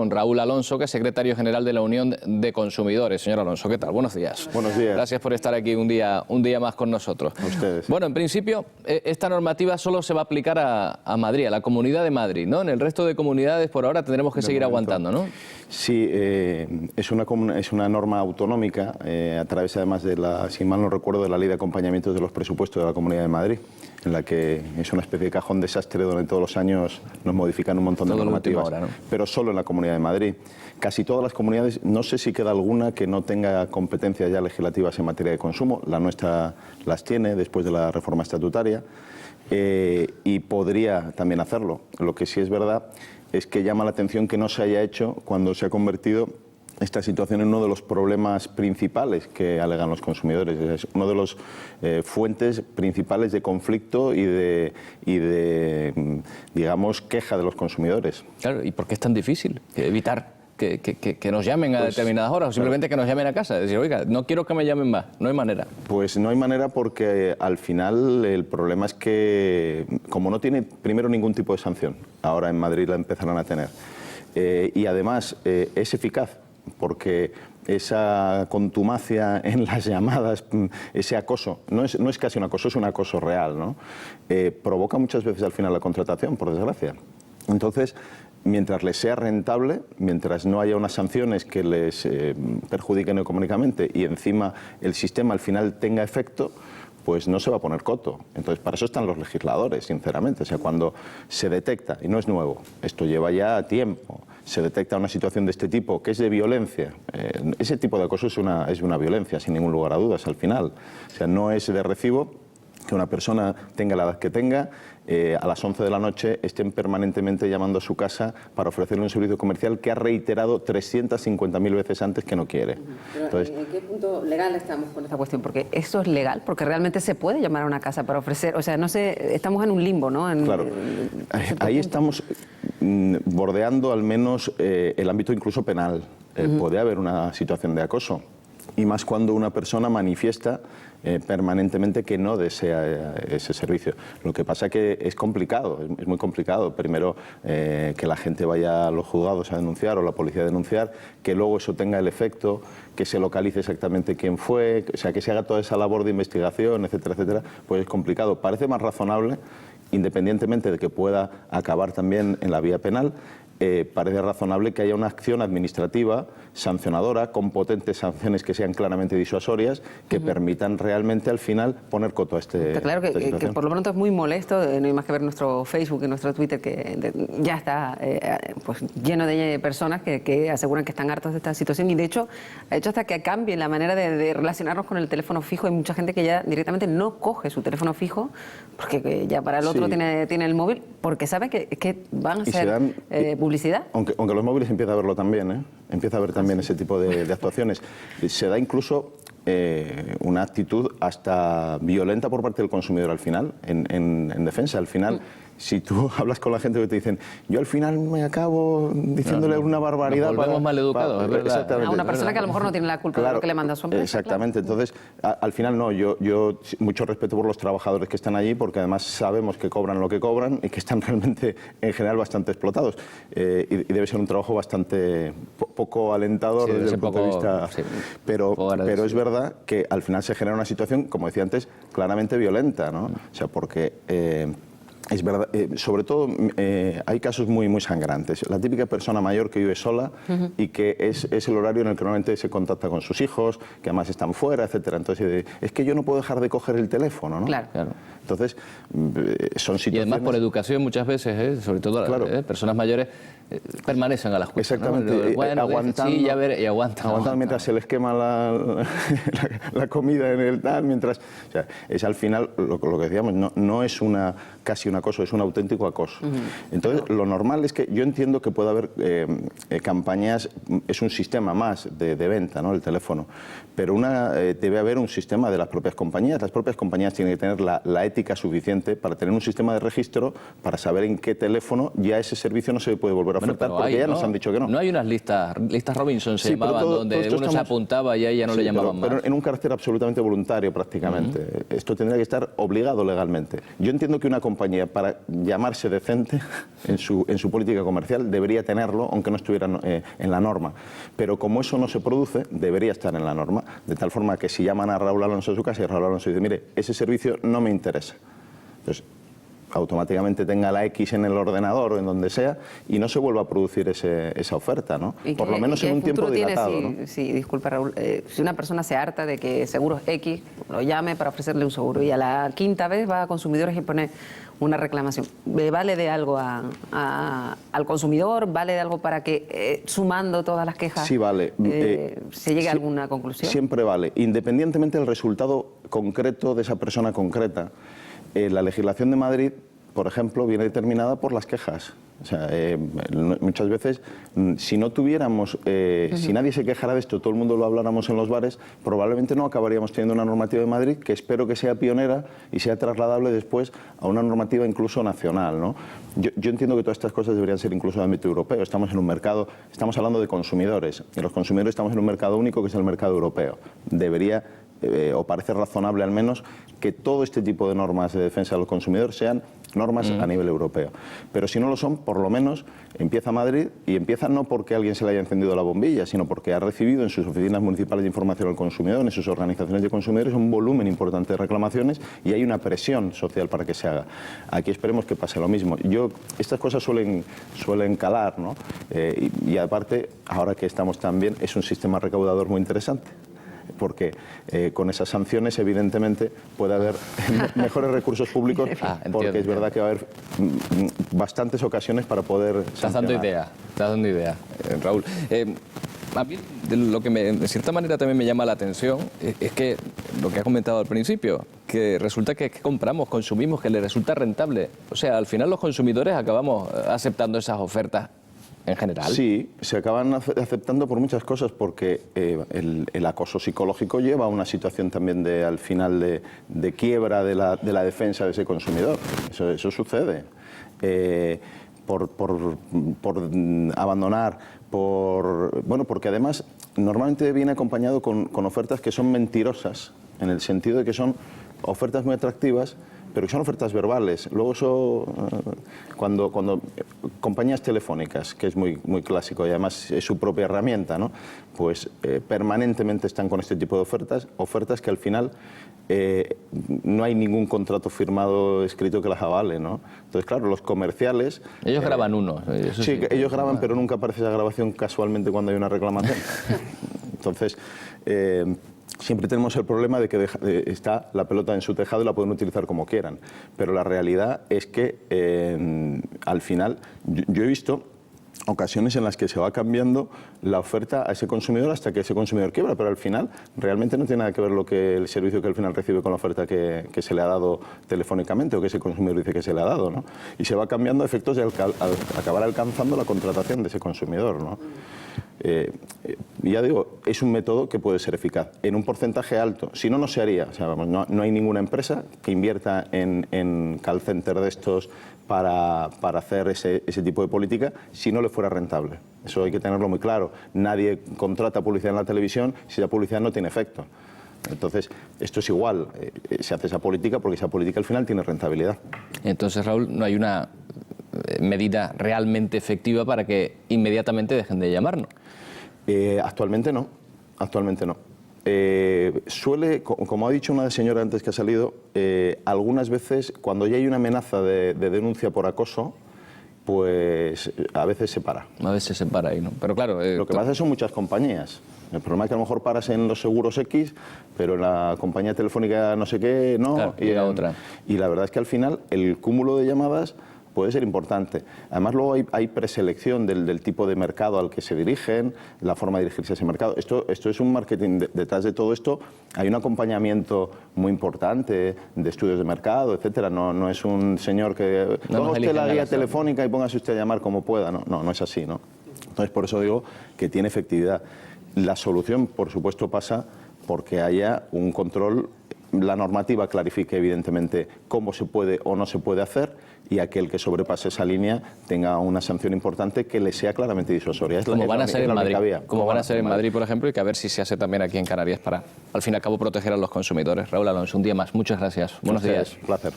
Con Raúl Alonso, que es secretario general de la Unión de Consumidores. Señor Alonso, ¿qué tal? Buenos días. Buenos días. Gracias por estar aquí un día más con nosotros. A ustedes. Bueno, en principio, esta normativa solo se va a aplicar a Madrid, a la Comunidad de Madrid, ¿no? En el resto de comunidades, por ahora, tendremos que seguir aguantando, ¿no? Sí, es una norma autonómica, a través además de si mal no recuerdo, de la Ley de Acompañamiento de los Presupuestos de la Comunidad de Madrid, en la que es una especie de cajón desastre donde todos los años nos modifican un montón de normativas, hora, ¿no? Pero solo en la Comunidad de Madrid. Casi todas las comunidades, no sé si queda alguna que no tenga competencias ya legislativas en materia de consumo. La nuestra las tiene después de la reforma estatutaria y podría también hacerlo. Lo que sí es verdad es que llama la atención que no se haya hecho cuando se ha convertido esta situación en uno de los problemas principales que alegan los consumidores. Es uno de los fuentes principales de conflicto y de, digamos, queja de los consumidores. Claro, ¿y por qué es tan difícil evitar que nos llamen a determinadas horas o simplemente que nos llamen a casa? Es decir, oiga, no quiero que me llamen más, no hay manera. Pues no hay manera porque al final el problema es que, como no tiene primero ningún tipo de sanción, ahora en Madrid la empezarán a tener, y además es eficaz, porque esa contumacia en las llamadas, ese acoso, no es casi un acoso, es un acoso real, ¿no? Provoca muchas veces al final la contratación, por desgracia. Entonces, mientras les sea rentable, mientras no haya unas sanciones que les perjudiquen económicamente y encima el sistema al final tenga efecto, pues no se va a poner coto. Entonces, para eso están los legisladores, sinceramente. O sea, cuando se detecta, y no es nuevo, esto lleva ya tiempo, se detecta una situación de este tipo, que es de violencia. Ese tipo de acoso es una violencia, sin ningún lugar a dudas, al final. O sea, no es de recibo que una persona tenga la edad que tenga, a las 11 de la noche estén permanentemente llamando a su casa para ofrecerle un servicio comercial que ha reiterado 350.000 veces antes que no quiere. Pero, entonces, ¿en qué punto legal estamos con esta cuestión? Porque esto es legal, porque realmente se puede llamar a una casa para ofrecer, o sea, no sé, estamos en un limbo, ¿no? Claro, ahí estamos bordeando al menos el ámbito incluso penal. Puede haber una situación de acoso. Y más cuando una persona manifiesta permanentemente que no desea ese servicio. Lo que pasa es que es complicado, es muy complicado. Primero, que la gente vaya a los juzgados a denunciar o la policía a denunciar, que luego eso tenga el efecto, que se localice exactamente quién fue, o sea, que se haga toda esa labor de investigación, etcétera, etcétera, pues es complicado. Parece más razonable, independientemente de que pueda acabar también en la vía penal, parece razonable que haya una acción administrativa sancionadora con potentes sanciones que sean claramente disuasorias, que permitan realmente al final poner coto a Está claro que por lo pronto es muy molesto, no hay más que ver nuestro Facebook y nuestro Twitter, que ya está pues lleno de personas que aseguran que están hartos de esta situación y de hecho ha hecho hasta que cambie la manera de relacionarnos con el teléfono fijo. Hay mucha gente que ya directamente no coge su teléfono fijo porque ya para el otro tiene el móvil, porque sabe que van a ser publicidad. Aunque los móviles empieza a verlo también, empieza a ver también ese tipo de actuaciones. Se da incluso una actitud hasta violenta por parte del consumidor al final, en defensa. Al final, si tú hablas con la gente que te dicen, yo al final me acabo diciéndole una barbaridad. Nos volvemos maleducados, es verdad. Exactamente. A una persona que a lo mejor no tiene la culpa de lo que le manda a su empresa. Exactamente. Claro. Entonces, al final no, yo mucho respeto por los trabajadores que están allí, porque además sabemos que cobran lo que cobran y que están realmente, en general, bastante explotados. Y debe ser un trabajo bastante poco alentador desde el punto de vista. Sí, pero es verdad que al final se genera una situación, como decía antes, claramente violenta, ¿no? O sea, porque es verdad, sobre todo hay casos muy sangrantes. La típica persona mayor que vive sola y que es el horario en el que normalmente se contacta con sus hijos, que además están fuera, etcétera. Entonces, es que yo no puedo dejar de coger el teléfono, ¿no? Claro. Entonces, son situaciones... Y además por educación muchas veces, sobre todo personas mayores, permanecen a las justas. Exactamente, ¿no? Bueno, aguantando, sí, ya ver, y aguantan mientras se les quema la comida en el tal, mientras... O sea, es al final, lo que decíamos, no es casi un acoso, es un auténtico acoso. Entonces, lo normal es que yo entiendo que puede haber campañas, es un sistema más de venta, ¿no? El teléfono, pero debe haber un sistema de las propias compañías. Las propias compañías tienen que tener la ética suficiente para tener un sistema de registro para saber en qué teléfono ya ese servicio no se puede volver a ofertar, porque ya nos han dicho que no. No hay unas listas Robinson se llamaban, donde uno se apuntaba y ahí ya no le llamaban más. Pero en un carácter absolutamente voluntario prácticamente. Esto tendría que estar obligado legalmente. Yo entiendo que una compañía para llamarse decente en su política comercial, debería tenerlo, aunque no estuviera en la norma. Pero como eso no se produce, debería estar en la norma, de tal forma que si llaman a Raúl Alonso a su casa y Raúl Alonso dice, mire, ese servicio no me interesa, entonces automáticamente tenga la X en el ordenador o en donde sea y no se vuelva a producir esa oferta, ¿no? Por lo menos en un tiempo dilatado, ¿no? Sí, disculpa Raúl, si una persona se harta de que Seguros X lo llame para ofrecerle un seguro y a la quinta vez va a consumidores y pone una reclamación, ¿vale de algo al consumidor? ¿Vale de algo para que sumando todas las quejas sí, vale. Se llegue a alguna conclusión? Siempre vale, independientemente del resultado concreto de esa persona concreta. La legislación de Madrid, por ejemplo, viene determinada por las quejas. O sea, muchas veces, si no tuviéramos, si nadie se quejara de esto, todo el mundo lo habláramos en los bares, probablemente no acabaríamos teniendo una normativa de Madrid que espero que sea pionera y sea trasladable después a una normativa incluso nacional, ¿no? Yo entiendo que todas estas cosas deberían ser incluso de ámbito europeo. Estamos en un mercado, estamos hablando de consumidores, y los consumidores estamos en un mercado único que es el mercado europeo. Debería, o parece razonable al menos, que todo este tipo de normas de defensa del consumidor sean normas a nivel europeo. Pero si no lo son, por lo menos empieza Madrid, y empieza no porque a alguien se le haya encendido la bombilla, sino porque ha recibido en sus oficinas municipales de información al consumidor, en sus organizaciones de consumidores, un volumen importante de reclamaciones y hay una presión social para que se haga. Aquí esperemos que pase lo mismo. Estas cosas suelen calar, ¿no? Y aparte, ahora que estamos tan bien, es un sistema recaudador muy interesante, porque con esas sanciones evidentemente puede haber mejores recursos públicos, porque es verdad que va a haber bastantes ocasiones para poder sancionar. Estás dando idea, Raúl. A mí lo que de cierta manera también me llama la atención es que lo que has comentado al principio, que resulta que consumimos, que le resulta rentable. O sea, al final los consumidores acabamos aceptando esas ofertas en general. Sí, se acaban aceptando por muchas cosas, porque el acoso psicológico lleva a una situación también al final de quiebra de la defensa de ese consumidor. Eso sucede. Por abandonar, porque además normalmente viene acompañado con ofertas que son mentirosas, en el sentido de que son ofertas muy atractivas, pero que son ofertas verbales. Luego eso, cuando compañías telefónicas, que es muy clásico y además es su propia herramienta, ¿no? Pues permanentemente están con este tipo de ofertas que al final no hay ningún contrato firmado escrito que las avale, ¿no? Entonces, claro, los comerciales... Ellos graban uno. Sí, ellos graban, pero nunca aparece esa grabación casualmente cuando hay una reclamación. Entonces... siempre tenemos el problema de que está la pelota en su tejado y la pueden utilizar como quieran. Pero la realidad es que al final yo he visto ocasiones en las que se va cambiando la oferta a ese consumidor hasta que ese consumidor quiebra, pero al final realmente no tiene nada que ver el servicio que al final recibe con la oferta que se le ha dado telefónicamente o que ese consumidor dice que se le ha dado, ¿no? Y se va cambiando a efectos de acabar alcanzando la contratación de ese consumidor, ¿no? Ya digo, es un método que puede ser eficaz en un porcentaje alto. Si no, no se haría. O sea, vamos, no hay ninguna empresa que invierta en call center de estos para hacer ese tipo de política si no le fuera rentable. Eso hay que tenerlo muy claro. Nadie contrata publicidad en la televisión si la publicidad no tiene efecto. Entonces, esto es igual. Se hace esa política porque esa política al final tiene rentabilidad. Entonces, Raúl, no hay una medida realmente efectiva para que inmediatamente dejen de llamarnos. Actualmente no. Como ha dicho una señora antes que ha salido, algunas veces cuando ya hay una amenaza de denuncia por acoso, pues a veces se para. A veces se para ahí, ¿no? Pero claro... Lo que pasa son muchas compañías. El problema es que a lo mejor paras en los seguros X, pero en la compañía telefónica no sé qué, no. Claro, y la otra. Y la verdad es que al final el cúmulo de llamadas puede ser importante. Además, luego hay preselección del tipo de mercado al que se dirigen, la forma de dirigirse a ese mercado. Esto es un marketing. Detrás de todo esto hay un acompañamiento muy importante de estudios de mercado, etcétera. No es un señor que ponga usted la guía telefónica y póngase usted a llamar como pueda. No es así, ¿no? Entonces, por eso digo que tiene efectividad. La solución, por supuesto, pasa porque haya un control. La normativa clarifique evidentemente cómo se puede o no se puede hacer y aquel que sobrepase esa línea tenga una sanción importante que le sea claramente disuasoria. Como van a ser en Madrid, como van a ser en Madrid, por ejemplo, y que a ver si se hace también aquí en Canarias para, al fin y al cabo, proteger a los consumidores. Raúl Alonso, un día más. Muchas gracias. Buenos días. Un placer.